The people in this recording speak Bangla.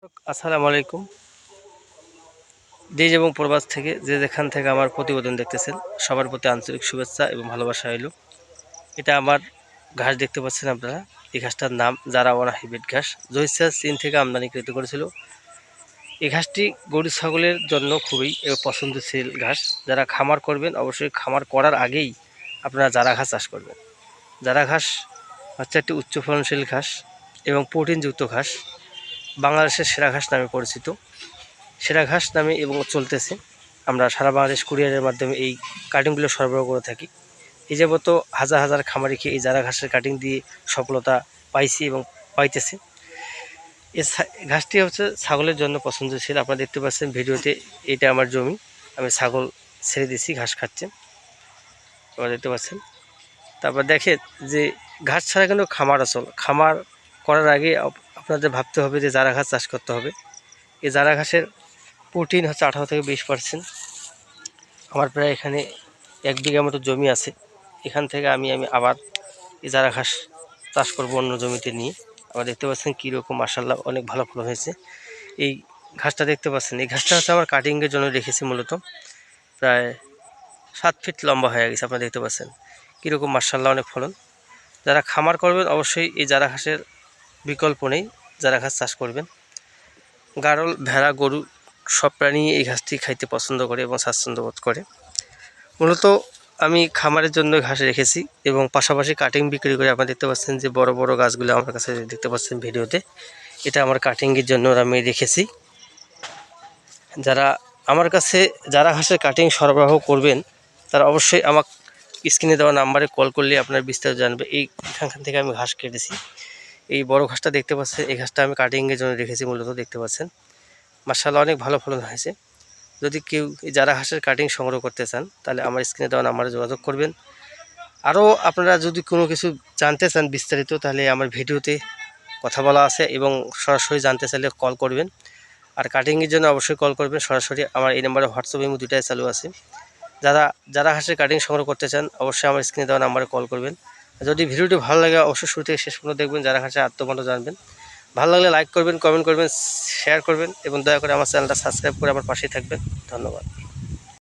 আসসালামু আলাইকুম। দেশ এবং প্রবাস থেকে যেখান থেকে আমার প্রতিবেদন দেখতেছেন সবার প্রতি আন্তরিক শুভেচ্ছা এবং ভালোবাসা হইল। এটা আমার ঘাস দেখতে পাচ্ছেন আপনারা। এই ঘাসটার নাম জারাওয়ানা হাইব্রিড ঘাস, জয়সা চীন থেকে আমদানিকৃত করেছিল। এই ঘাসটি গরু ছাগলের জন্য খুবই পছন্দশীল ঘাস। যারা খামার করবেন অবশ্যই খামার করার আগেই আপনারা জারা ঘাস চাষ করবেন। জারা ঘাস হচ্ছে একটি উচ্চ ফলনশীল ঘাস এবং প্রোটিনযুক্ত ঘাস। বাংলাদেশের সেরা ঘাস নামে পরিচিত। সেরা ঘাস নামে এবং চলতেছে। আমরা সারা বাংলাদেশ কুরিয়ারের মাধ্যমে এই কাটিংগুলো সরবরাহ করে থাকি। এই যাবত হাজার হাজার খামারি খেয়ে এই জারা ঘাসের কাটিং দিয়ে সফলতা পাইছি এবং পাইতেছে। এই ঘাসটি হচ্ছে ছাগলের জন্য পছন্দশীল। আপনারা দেখতে পাচ্ছেন ভিডিওতে, এটা আমার জমি, আমি ছাগল ছেড়ে দিয়েছি, ঘাস খাচ্ছে, আপনারা দেখতে পাচ্ছেন। তারপর দেখেন যে ঘাস ছাড়া কিন্তু খামার আসল। খামার করার আগে আপনাদের ভাবতে হবে যে জারা ঘাস চাষ করতে হবে। এই জারা ঘাসের প্রোটিন হচ্ছে 18 থেকে 20%। আমার প্রায় এখানে 1 বিঘা মতো জমি আছে। এখান থেকে আমি আবার এই জারা ঘাস চাষ করবো অন্য জমিতে নিয়ে। আবার দেখতে পাচ্ছেন কীরকম মাশাআল্লাহ অনেক ভালো ফলন হয়েছে। এই ঘাসটা দেখতে পাচ্ছেন, এই ঘাসটা হচ্ছে আমার কাটিংয়ের জন্য রেখেছি মূলত। প্রায় 7 ফিট লম্বা হয়ে গেছে। আপনারা দেখতে পাচ্ছেন কীরকম মাশাআল্লাহ অনেক ফলন। যারা খামার করবেন অবশ্যই এই জারা ঘাসের বিকল্প নেই, জারা ঘাস চাষ করবেন। গাড়ল, ভেড়া, গরু সব প্রাণী এই ঘাসটি খাইতে পছন্দ করে এবং স্বাচ্ছন্দ্য বোধ করে। মূলত আমি খামারের জন্য ঘাস রেখেছি এবং পাশাপাশি কাটিং বিক্রি করে। আপনারা দেখতে পাচ্ছেন যে বড় বড় গাছগুলো আমার কাছে দেখতে পাচ্ছেন ভিডিওতে, এটা আমার কাটিংয়ের জন্য আমি রেখেছি। যারা আমার কাছে জারা ঘাসের কাটিং সরবরাহ করবেন তারা অবশ্যই আমার স্ক্রিনে দেওয়া নাম্বারে কল করলে আপনার বিস্তারিত জানবে। এখান থেকে আমি ঘাস কেটেছি। এই বড় ঘাসটা দেখতে পাচ্ছেন, এই ঘাসটা আমি কাটিংয়ের জন্য রেখেছি মূলত, দেখতে পাচ্ছেন মাশাআল্লাহ অনেক ভালো ফলন হয়েছে। যদি কেউ এই জারা ঘাসের কাটিং সংগ্রহ করতে চান তাহলে আমার স্ক্রিনে দেওয়া নাম্বারে যোগাযোগ করবেন। আরও আপনারা যদি কোনো কিছু জানতে চান বিস্তারিত, তাহলে আমার ভিডিওতে কথা বলা আছে এবং সরাসরি জানতে চাইলে কল করবেন। আর কাটিংয়ের জন্য অবশ্যই কল করবেন সরাসরি। আমার এই নাম্বারে হোয়াটসঅ্যাপ এবং দুটাই চালু আছে। যারা জারা ঘাসের কাটিং সংগ্রহ করতে চান অবশ্যই আমার স্ক্রিনে দেওয়া নাম্বারে কল করবেন। যদি ভিডিওটি ভালো লাগে অবশ্যই শুরু থেকে শেষ পর্যন্ত দেখবেন, জারা ঘাসের আত্মমূল্য জানবেন। ভালো লাগলে লাইক করবেন, কমেন্ট করবেন, শেয়ার করবেন এবং দয়া করে আমার চ্যানেলটা সাবস্ক্রাইব করে আমার পাশেই থাকবেন। ধন্যবাদ।